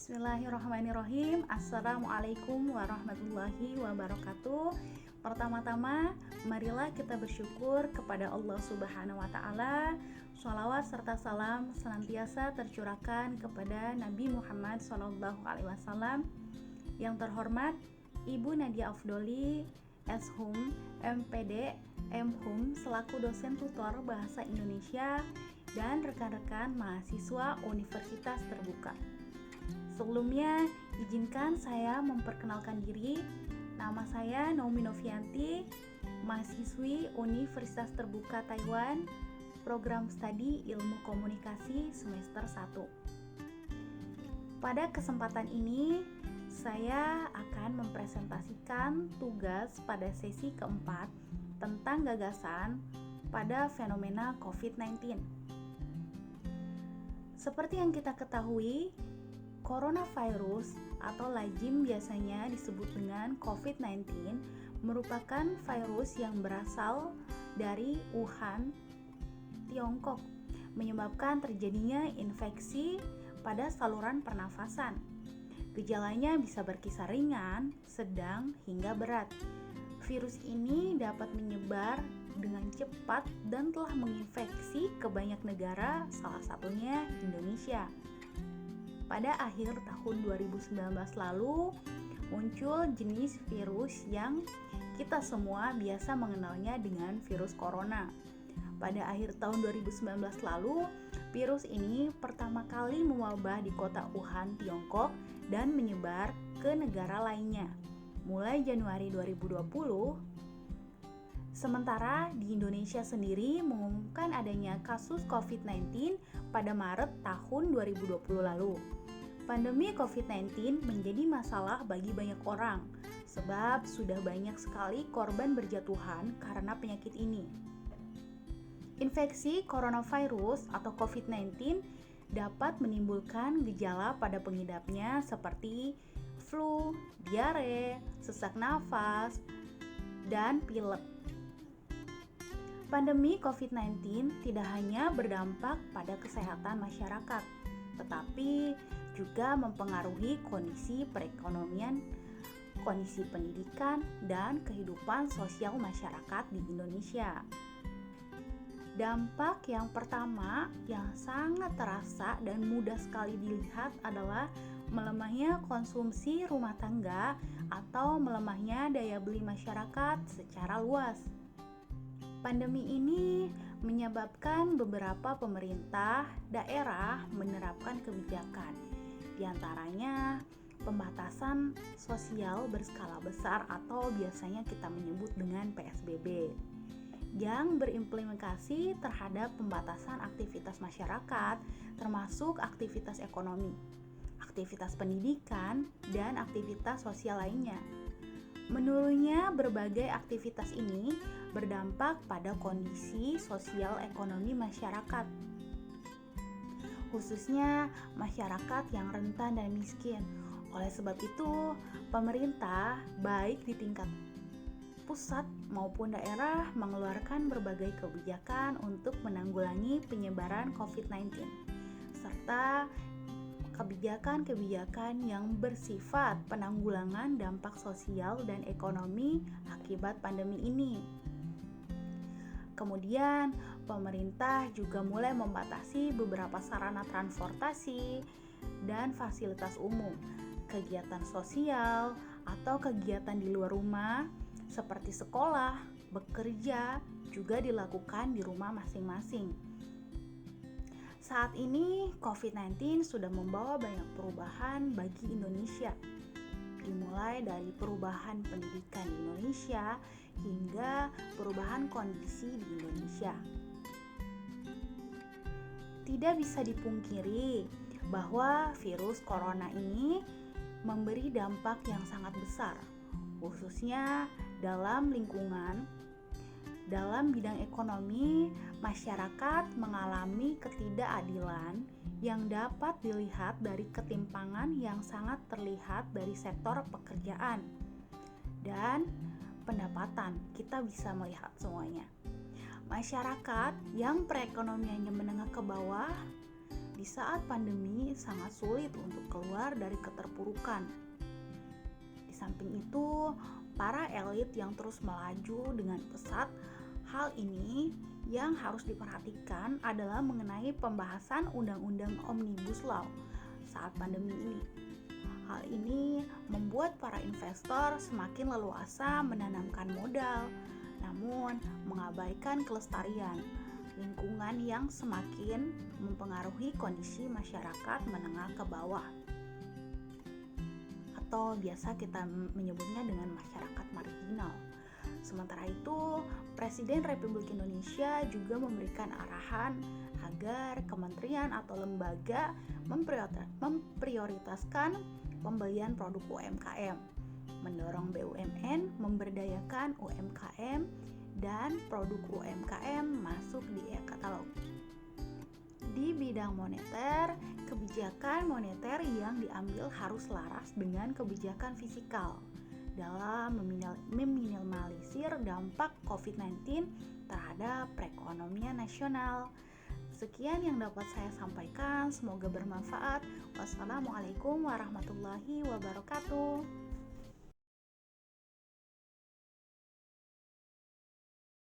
Bismillahirrahmanirrahim. Assalamualaikum warahmatullahi wabarakatuh. Pertama-tama, marilah kita bersyukur kepada Allah Subhanahu wa Ta'ala. Shalawat serta salam senantiasa tercurahkan kepada Nabi Muhammad SAW. Yang terhormat Ibu Nadia Afdoli, S.Hum, MPD, M.Hum selaku dosen tutor Bahasa Indonesia dan rekan-rekan mahasiswa Universitas Terbuka. Sebelumnya, izinkan saya memperkenalkan diri. Nama saya Naomi Novianti, mahasiswi Universitas Terbuka Taiwan, program studi Ilmu Komunikasi semester 1. Pada kesempatan ini, saya akan mempresentasikan tugas pada sesi keempat tentang gagasan pada fenomena COVID-19. Seperti yang kita ketahui, coronavirus atau lazim biasanya disebut dengan COVID-19 merupakan virus yang berasal dari Wuhan, Tiongkok, menyebabkan terjadinya infeksi pada saluran pernafasan. Gejalanya bisa berkisar ringan, sedang, hingga berat. Virus ini dapat menyebar dengan cepat dan telah menginfeksi ke banyak negara, salah satunya Indonesia. Pada akhir tahun 2019 lalu, muncul jenis virus yang kita semua biasa mengenalnya dengan virus corona. Pada akhir tahun 2019 lalu, virus ini pertama kali mewabah di kota Wuhan, Tiongkok, dan menyebar ke negara lainnya. Mulai Januari 2020, sementara di Indonesia sendiri mengumumkan adanya kasus COVID-19 pada Maret tahun 2020 lalu. Pandemi COVID-19 menjadi masalah bagi banyak orang, sebab sudah banyak sekali korban berjatuhan karena penyakit ini. Infeksi coronavirus atau COVID-19 dapat menimbulkan gejala pada pengidapnya seperti flu, diare, sesak nafas, dan pilek. Pandemi COVID-19 tidak hanya berdampak pada kesehatan masyarakat, tetapi juga mempengaruhi kondisi perekonomian, kondisi pendidikan, dan kehidupan sosial masyarakat di Indonesia. Dampak yang pertama yang sangat terasa dan mudah sekali dilihat adalah melemahnya konsumsi rumah tangga atau melemahnya daya beli masyarakat secara luas. Pandemi ini menyebabkan beberapa pemerintah daerah menerapkan kebijakan, di antaranya pembatasan sosial berskala besar atau biasanya kita menyebut dengan PSBB, yang berimplikasi terhadap pembatasan aktivitas masyarakat, termasuk aktivitas ekonomi, aktivitas pendidikan, dan aktivitas sosial lainnya. Menurutnya, berbagai aktivitas ini berdampak pada kondisi sosial ekonomi masyarakat, khususnya masyarakat yang rentan dan miskin. Oleh sebab itu, pemerintah baik di tingkat pusat maupun daerah mengeluarkan berbagai kebijakan untuk menanggulangi penyebaran COVID-19, serta kebijakan-kebijakan yang bersifat penanggulangan dampak sosial dan ekonomi akibat pandemi ini. Kemudian, pemerintah juga mulai membatasi beberapa sarana transportasi dan fasilitas umum, kegiatan sosial atau kegiatan di luar rumah seperti sekolah, bekerja juga dilakukan di rumah masing-masing. Saat ini COVID-19 sudah membawa banyak perubahan bagi Indonesia, dimulai dari perubahan pendidikan di Indonesia hingga perubahan kondisi di Indonesia. Tidak bisa dipungkiri bahwa virus corona ini memberi dampak yang sangat besar, khususnya dalam lingkungan. Dalam bidang ekonomi, masyarakat mengalami ketidakadilan yang dapat dilihat dari ketimpangan yang sangat terlihat dari sektor pekerjaan dan pendapatan. Kita bisa melihat semuanya. Masyarakat yang perekonomiannya menengah ke bawah Di saat pandemi sangat sulit untuk keluar dari keterpurukan. Di samping itu, para elit yang terus melaju dengan pesat. Hal ini yang harus diperhatikan adalah mengenai pembahasan Undang-Undang Omnibus Law saat pandemi ini. Hal ini membuat para investor semakin leluasa menanamkan modal, namun mengabaikan kelestarian lingkungan yang semakin mempengaruhi kondisi masyarakat menengah ke bawah, atau biasa kita menyebutnya dengan masyarakat marginal. Sementara itu, Presiden Republik Indonesia juga memberikan arahan agar kementerian atau lembaga memprioritaskan pembelian produk UMKM, mendorong BUMN memberdayakan UMKM, dan produk UMKM masuk di e-katalog. Di bidang moneter, kebijakan moneter yang diambil harus selaras dengan kebijakan fiskal dalam meminimalisir dampak COVID-19 terhadap perekonomian nasional. Sekian yang dapat saya sampaikan, semoga bermanfaat. Wassalamualaikum warahmatullahi wabarakatuh.